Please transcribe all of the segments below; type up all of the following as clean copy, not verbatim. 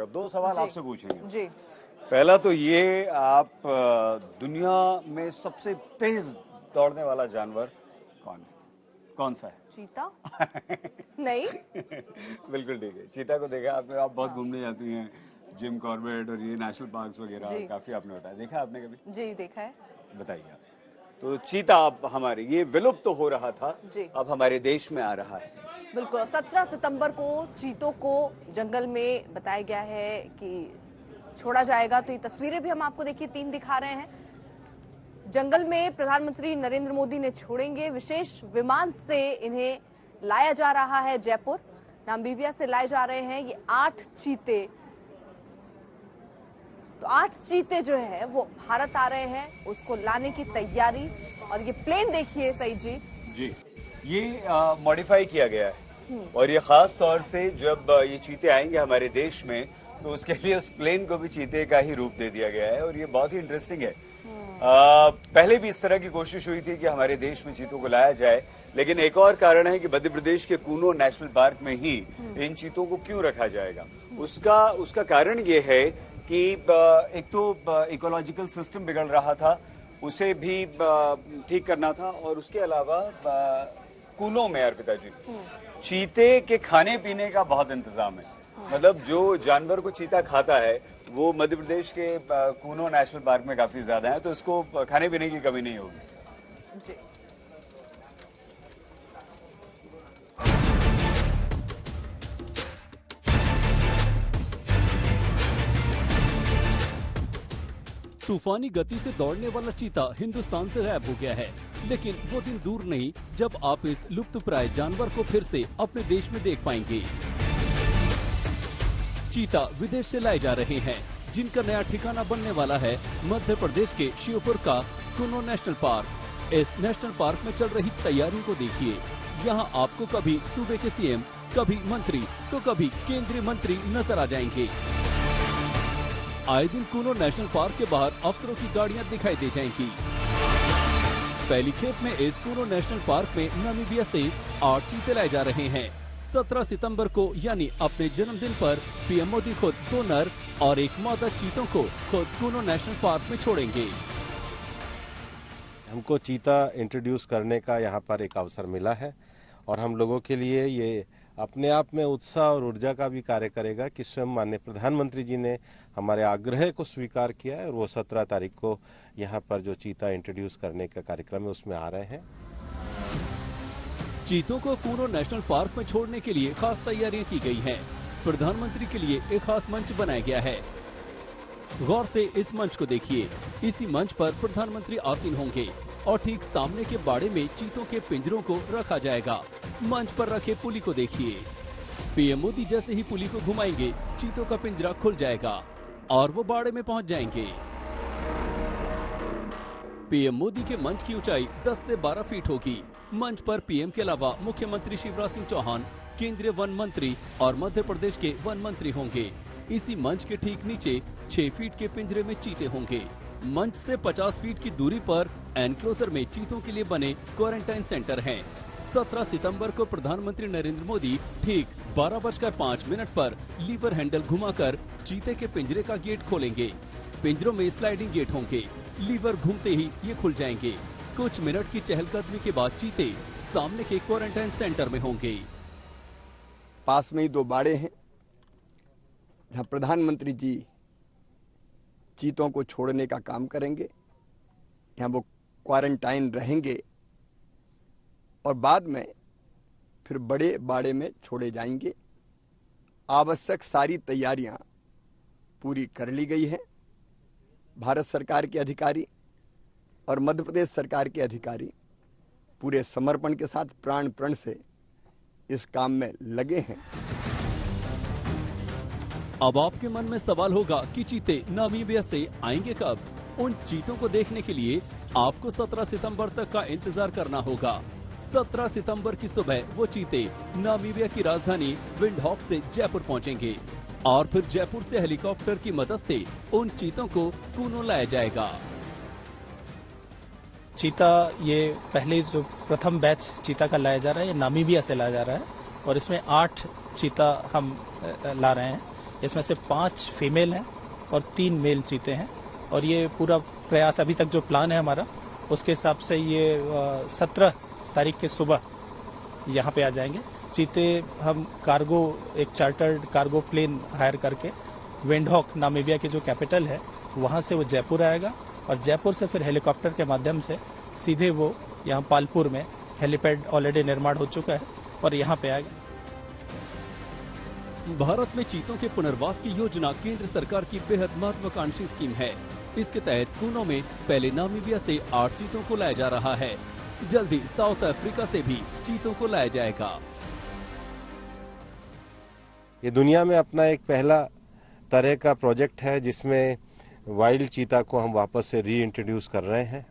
तरफ। दो सवाल आपसे पूछेंगे जी। पहला तो ये, आप दुनिया में सबसे तेज दौड़ने वाला जानवर कौन सा है? चीता? नहीं। बिल्कुल ठीक है, चीता को देखा आपने। आप बहुत घूमने जाती हैं, जिम कॉर्बेट और ये नेशनल पार्क्स वगैरह काफी आपने बताया, देखा आपने कभी? जी देखा है। बताइए आप। तो चीता अब हमारे ये विलुप्त तो हो रहा था, अब हमारे देश में आ रहा है। बिल्कुल, 17 सितंबर को चीतों को जंगल में बताया गया है कि छोड़ा जाएगा। तो ये तस्वीरें भी हम आपको देखिए 3 दिखा रहे हैं। जंगल में प्रधानमंत्री नरेंद्र मोदी ने छोड़ेंगे, विशेष विमान से इन्हें लाया जा रहा है। जयपुर नामीबिया से लाए जा रहे हैं ये 8 चीते। तो 8 चीते जो है वो भारत आ रहे हैं, उसको लाने की तैयारी। और ये प्लेन देखिए सईद जी, ये मॉडिफाई किया गया है और ये खास तौर से जब ये चीते आएंगे हमारे देश में तो उसके लिए उस प्लेन को भी चीते का ही रूप दे दिया गया है और ये बहुत ही इंटरेस्टिंग है। पहले भी इस तरह की कोशिश हुई थी कि हमारे देश में चीतों को लाया जाए, लेकिन एक और कारण है कि मध्य प्रदेश के कूनो नेशनल पार्क में ही इन चीतों को क्यों रखा जाएगा। उसका कारण ये है कि एक तो इकोलॉजिकल सिस्टम बिगड़ रहा था, उसे भी ठीक करना था, और उसके अलावा कूलों में अर्पिता जी चीते के खाने पीने का बहुत इंतजाम है। मतलब जो जानवर को चीता खाता है वो मध्य प्रदेश के कूनो नेशनल पार्क में काफी ज्यादा है, तो इसको खाने पीने की कमी नहीं होगी। जी। तूफानी गति से दौड़ने वाला चीता हिंदुस्तान से गायब हो गया है, लेकिन वो दिन दूर नहीं जब आप इस लुप्तप्राय जानवर को फिर से अपने देश में देख पाएंगे। चीता विदेश से लाए जा रहे हैं, जिनका नया ठिकाना बनने वाला है मध्य प्रदेश के श्योपुर का कूनो नेशनल पार्क। इस नेशनल पार्क में चल रही तैयारियों को देखिए। यहाँ आपको कभी सूबे के सीएम, कभी मंत्री, तो कभी केंद्रीय मंत्री नजर आ जाएंगे। आए दिन कूनो नेशनल पार्क के बाहर अफसरों की गाड़ियां दिखाई दे जाएंगी। पहली खेप में इस कूनो नेशनल पार्क में नामीबिया से 8 चीते लाए जा रहे हैं। 17 सितंबर को यानी अपने जन्मदिन पर पीएम मोदी खुद 2 नर और 1 मादा चीतों को खुद कूनो नेशनल पार्क में छोड़ेंगे। हमको चीता इंट्रोड्यूस करने का यहाँ पर एक अवसर मिला है और हम लोगों के लिए ये अपने आप में उत्साह और ऊर्जा का भी कार्य करेगा कि स्वयं माननीय प्रधानमंत्री जी ने हमारे आग्रह को स्वीकार किया है और वो 17 तारीख को यहाँ पर जो चीता इंट्रोड्यूस करने का कार्यक्रम है उसमें आ रहे हैं। चीतों को कूनो नेशनल पार्क में छोड़ने के लिए खास तैयारियां की गई हैं। प्रधानमंत्री के लिए एक खास मंच बनाया गया है। गौर से इस मंच को देखिए। इसी मंच पर प्रधानमंत्री आसीन होंगे और ठीक सामने के बाड़े में चीतों के पिंजरों को रखा जाएगा। मंच पर रखे पुली को देखिए। पीएम मोदी जैसे ही पुली को घुमाएंगे, चीतों का पिंजरा खुल जाएगा और वो बाड़े में पहुंच जाएंगे। पीएम मोदी के मंच की ऊंचाई 10 से 12 फीट होगी। मंच पर पीएम के अलावा मुख्यमंत्री शिवराज सिंह चौहान, केंद्रीय वन मंत्री और मध्य प्रदेश के वन मंत्री होंगे। इसी मंच के ठीक नीचे 6 फीट के पिंजरे में चीते होंगे। मंच से 50 फीट की दूरी पर एनक्लोजर में चीतों के लिए बने क्वारंटाइन सेंटर हैं। 17 सितंबर को प्रधानमंत्री नरेंद्र मोदी ठीक 12:05 पर लीवर हैंडल घुमाकर चीते के पिंजरे का गेट खोलेंगे। पिंजरों में स्लाइडिंग गेट होंगे। लीवर घूमते ही ये खुल जाएंगे। कुछ मिनट की चहलकदमी के बाद चीते सामने के क्वारंटाइन सेंटर में होंगे। पास में ही 2 बाड़े हैं जहां प्रधानमंत्री जी चीतों को छोड़ने का काम करेंगे। यहाँ वो क्वारंटाइन रहेंगे और बाद में फिर बड़े बाड़े में छोड़े जाएंगे। आवश्यक सारी तैयारियां पूरी कर ली गई हैं। भारत सरकार के अधिकारी और मध्य प्रदेश सरकार के अधिकारी पूरे समर्पण के साथ प्राण प्रण से इस काम में लगे हैं। अब आपके मन में सवाल होगा कि चीते नामीबिया से आएंगे कब? उन चीतों को देखने के लिए आपको 17 सितंबर तक का इंतजार करना होगा। 17 सितंबर की सुबह वो चीते नामीबिया की राजधानी विंडहॉक से जयपुर पहुंचेंगे और फिर जयपुर से हेलीकॉप्टर की मदद से उन चीतों को कूनो लाया जाएगा। चीता ये पहले जो प्रथम बैच चीता का लाया जा रहा है, ये नामीबिया से लाया जा रहा है और इसमें 8 चीता हम ला रहे हैं। इसमें से 5 फीमेल हैं और 3 मेल चीते हैं। और ये पूरा प्रयास अभी तक जो प्लान है हमारा, उसके हिसाब से ये 17 तारीख के सुबह यहाँ पे आ जाएंगे। चीते हम कार्गो, एक चार्टर्ड कार्गो प्लेन हायर करके विंडहॉक नामीबिया की जो कैपिटल है वहाँ से वो जयपुर आएगा और जयपुर से फिर हेलीकॉप्टर के माध्यम से सीधे वो यहाँ पालपुर में हेलीपैड ऑलरेडी निर्माण हो चुका है और यहाँ पे आएगा। भारत में चीतों के पुनर्वास की योजना केंद्र सरकार की बेहद महत्वाकांक्षी स्कीम है। इसके तहत कूनो में पहले नामीबिया से 8 चीतों को लाया जा रहा है। जल्द ही साउथ अफ्रीका से भी चीतों को लाया जाएगा। ये दुनिया में अपना एक पहला तरह का प्रोजेक्ट है जिसमें वाइल्ड चीता को हम वापस से री इंट्रोड्यूस कर रहे हैं।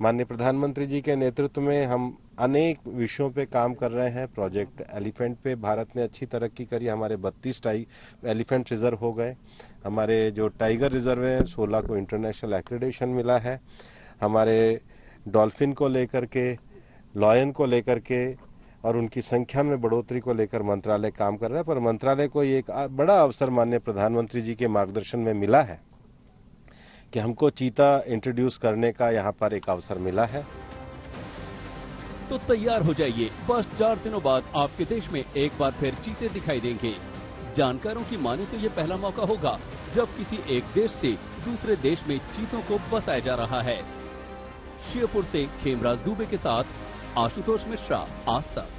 माननीय प्रधानमंत्री जी के नेतृत्व में हम अनेक विषयों पे काम कर रहे हैं। प्रोजेक्ट एलिफेंट पे भारत ने अच्छी तरक्की करी। हमारे 32 एलिफेंट रिजर्व हो गए। हमारे जो टाइगर रिजर्व है 16 को इंटरनेशनल एक्रेडिटेशन मिला है। हमारे डॉल्फिन को लेकर के, लॉयन को लेकर के और उनकी संख्या में बढ़ोतरी को लेकर मंत्रालय काम कर रहा है। पर मंत्रालय को एक बड़ा अवसर माननीय प्रधानमंत्री जी के मार्गदर्शन में मिला है कि हमको चीता इंट्रोड्यूस करने का यहाँ पर एक अवसर मिला है। तो तैयार हो जाइए, बस 4 दिनों बाद आपके देश में एक बार फिर चीते दिखाई देंगे। जानकारों की माने तो ये पहला मौका होगा जब किसी एक देश से दूसरे देश में चीतों को बसाया जा रहा है। शिवपुर से खेमराज दुबे के साथ आशुतोष मिश्रा, आज तक।